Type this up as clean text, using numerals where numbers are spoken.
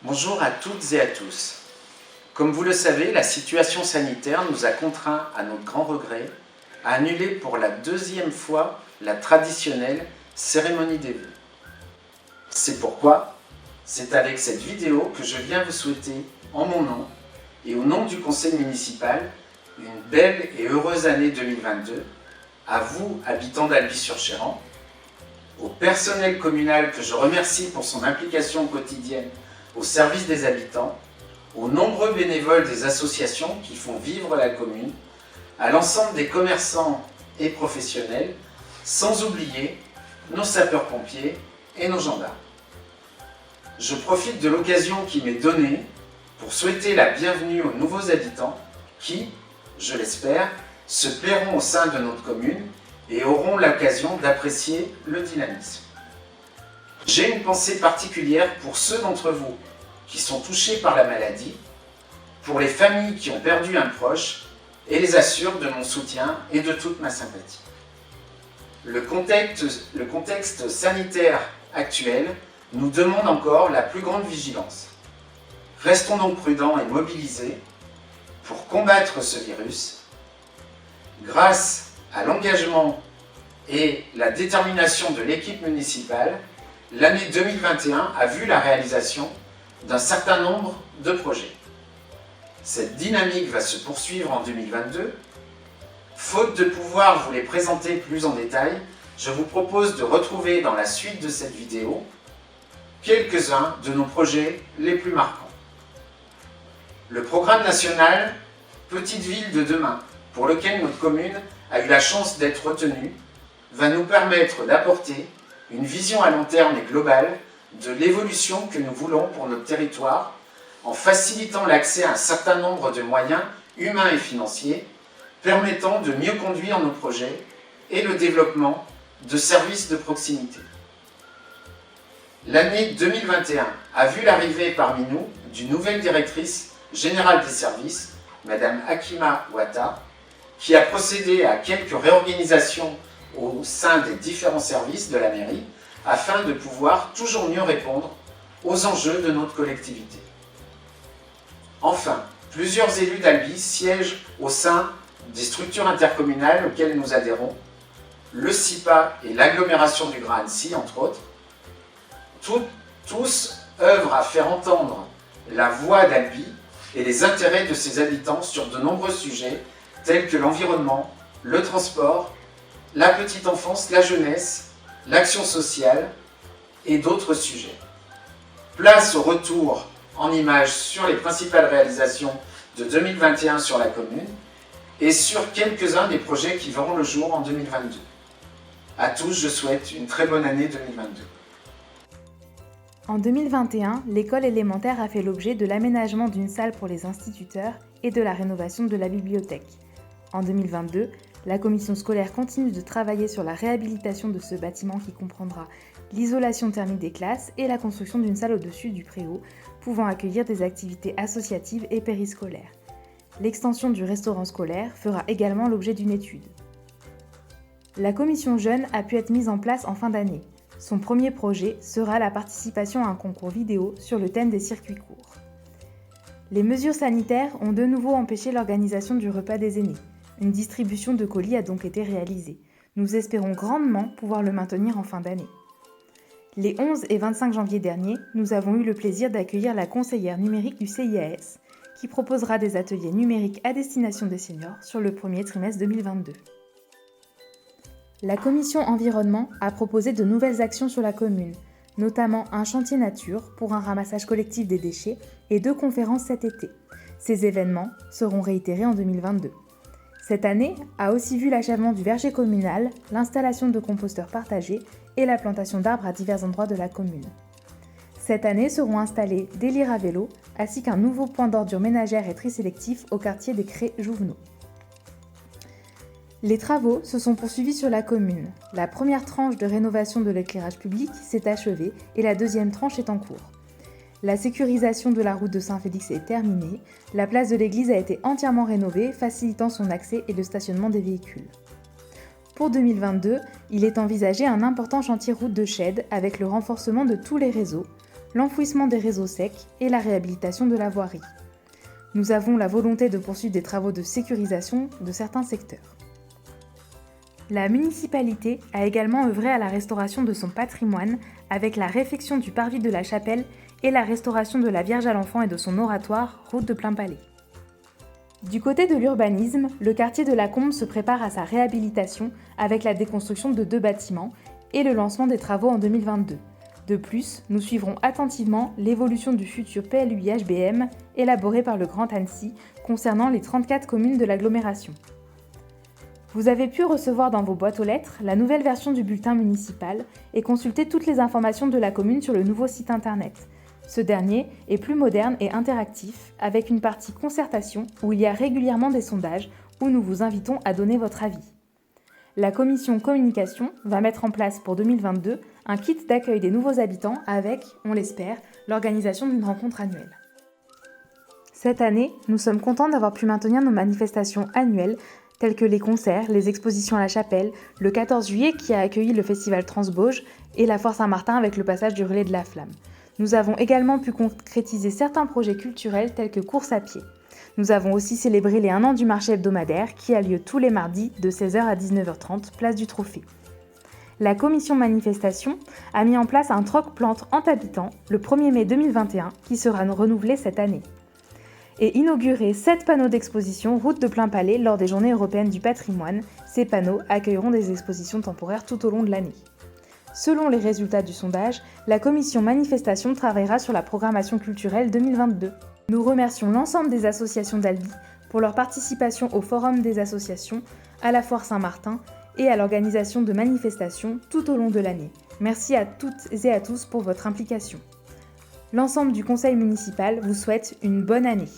Bonjour à toutes et à tous. Comme vous le savez, la situation sanitaire nous a contraints, à notre grand regret, à annuler pour la deuxième fois la traditionnelle cérémonie des vœux. C'est pourquoi, c'est avec cette vidéo que je viens vous souhaiter, en mon nom et au nom du conseil municipal, une belle et heureuse année 2022, à vous, habitants d'Alby-sur-Chéran, au personnel communal que je remercie pour son implication quotidienne au service des habitants, aux nombreux bénévoles des associations qui font vivre la commune, à l'ensemble des commerçants et professionnels, sans oublier nos sapeurs-pompiers et nos gendarmes. Je profite de l'occasion qui m'est donnée pour souhaiter la bienvenue aux nouveaux habitants qui, je l'espère, se plairont au sein de notre commune et auront l'occasion d'apprécier le dynamisme. J'ai une pensée particulière pour ceux d'entre vous qui sont touchés par la maladie, pour les familles qui ont perdu un proche, et les assure de mon soutien et de toute ma sympathie. Le contexte sanitaire actuel nous demande encore la plus grande vigilance. Restons donc prudents et mobilisés pour combattre ce virus. Grâce à l'engagement et la détermination de l'équipe municipale, l'année 2021 a vu la réalisation d'un certain nombre de projets. Cette dynamique va se poursuivre en 2022. Faute de pouvoir vous les présenter plus en détail, je vous propose de retrouver dans la suite de cette vidéo quelques-uns de nos projets les plus marquants. Le programme national Petite Ville de demain, pour lequel notre commune a eu la chance d'être retenue, va nous permettre d'apporter une vision à long terme et globale de l'évolution que nous voulons pour notre territoire en facilitant l'accès à un certain nombre de moyens humains et financiers permettant de mieux conduire nos projets et le développement de services de proximité. L'année 2021 a vu l'arrivée parmi nous d'une nouvelle directrice générale des services, Madame Hakima Ouatta, qui a procédé à quelques réorganisations au sein des différents services de la mairie afin de pouvoir toujours mieux répondre aux enjeux de notre collectivité. Enfin, plusieurs élus d'Alby siègent au sein des structures intercommunales auxquelles nous adhérons, le CIPA et l'agglomération du Grand Annecy, entre autres. Tous œuvrent à faire entendre la voix d'Alby et les intérêts de ses habitants sur de nombreux sujets tels que l'environnement, le transport, la petite enfance, la jeunesse, l'action sociale et d'autres sujets. Place au retour en images sur les principales réalisations de 2021 sur la commune et sur quelques-uns des projets qui verront le jour en 2022. À tous, je souhaite une très bonne année 2022. En 2021, l'école élémentaire a fait l'objet de l'aménagement d'une salle pour les instituteurs et de la rénovation de la bibliothèque. En 2022, la commission scolaire continue de travailler sur la réhabilitation de ce bâtiment qui comprendra l'isolation thermique des classes et la construction d'une salle au-dessus du préau pouvant accueillir des activités associatives et périscolaires. L'extension du restaurant scolaire fera également l'objet d'une étude. La commission jeune a pu être mise en place en fin d'année. Son premier projet sera la participation à un concours vidéo sur le thème des circuits courts. Les mesures sanitaires ont de nouveau empêché l'organisation du repas des aînés. Une distribution de colis a donc été réalisée. Nous espérons grandement pouvoir le maintenir en fin d'année. Les 11 et 25 janvier dernier, nous avons eu le plaisir d'accueillir la conseillère numérique du CIAS, qui proposera des ateliers numériques à destination des seniors sur le premier trimestre 2022. La commission environnement a proposé de nouvelles actions sur la commune, notamment un chantier nature pour un ramassage collectif des déchets et 2 conférences cet été. Ces événements seront réitérés en 2022. Cette année a aussi vu l'achèvement du verger communal, l'installation de composteurs partagés et la plantation d'arbres à divers endroits de la commune. Cette année seront installés des lires à vélo ainsi qu'un nouveau point d'ordure ménagère et tri sélectif au quartier des Crés Jouvenot. Les travaux se sont poursuivis sur la commune. La première tranche de rénovation de l'éclairage public s'est achevée et la deuxième tranche est en cours. La sécurisation de la route de Saint-Félix est terminée. La place de l'église a été entièrement rénovée, facilitant son accès et le stationnement des véhicules. Pour 2022, il est envisagé un important chantier route de Chède avec le renforcement de tous les réseaux, l'enfouissement des réseaux secs et la réhabilitation de la voirie. Nous avons la volonté de poursuivre des travaux de sécurisation de certains secteurs. La municipalité a également œuvré à la restauration de son patrimoine avec la réfection du parvis de la chapelle et la restauration de la Vierge à l'Enfant et de son oratoire, route de Plainpalais. Du côté de l'urbanisme, le quartier de la Combe se prépare à sa réhabilitation avec la déconstruction de 2 bâtiments et le lancement des travaux en 2022. De plus, nous suivrons attentivement l'évolution du futur PLUI-HBM élaboré par le Grand Annecy concernant les 34 communes de l'agglomération. Vous avez pu recevoir dans vos boîtes aux lettres la nouvelle version du bulletin municipal et consulter toutes les informations de la commune sur le nouveau site internet. Ce dernier est plus moderne et interactif, avec une partie concertation où il y a régulièrement des sondages où nous vous invitons à donner votre avis. La commission communication va mettre en place pour 2022 un kit d'accueil des nouveaux habitants avec, on l'espère, l'organisation d'une rencontre annuelle. Cette année, nous sommes contents d'avoir pu maintenir nos manifestations annuelles telles que les concerts, les expositions à la chapelle, le 14 juillet qui a accueilli le festival Transbauge et la Foire Saint-Martin avec le passage du relais de la flamme. Nous avons également pu concrétiser certains projets culturels tels que course à pied. Nous avons aussi célébré les 1 an du marché hebdomadaire qui a lieu tous les mardis de 16h à 19h30, place du Trophée. La commission manifestation a mis en place un troc-plante en habitant le 1er mai 2021 qui sera renouvelé cette année. Et inauguré 7 panneaux d'exposition route de Plainpalais lors des Journées européennes du patrimoine. Ces panneaux accueilleront des expositions temporaires tout au long de l'année. Selon les résultats du sondage, la commission manifestation travaillera sur la programmation culturelle 2022. Nous remercions l'ensemble des associations d'Albi pour leur participation au Forum des associations, à la Foire Saint-Martin et à l'organisation de manifestations tout au long de l'année. Merci à toutes et à tous pour votre implication. L'ensemble du conseil municipal vous souhaite une bonne année.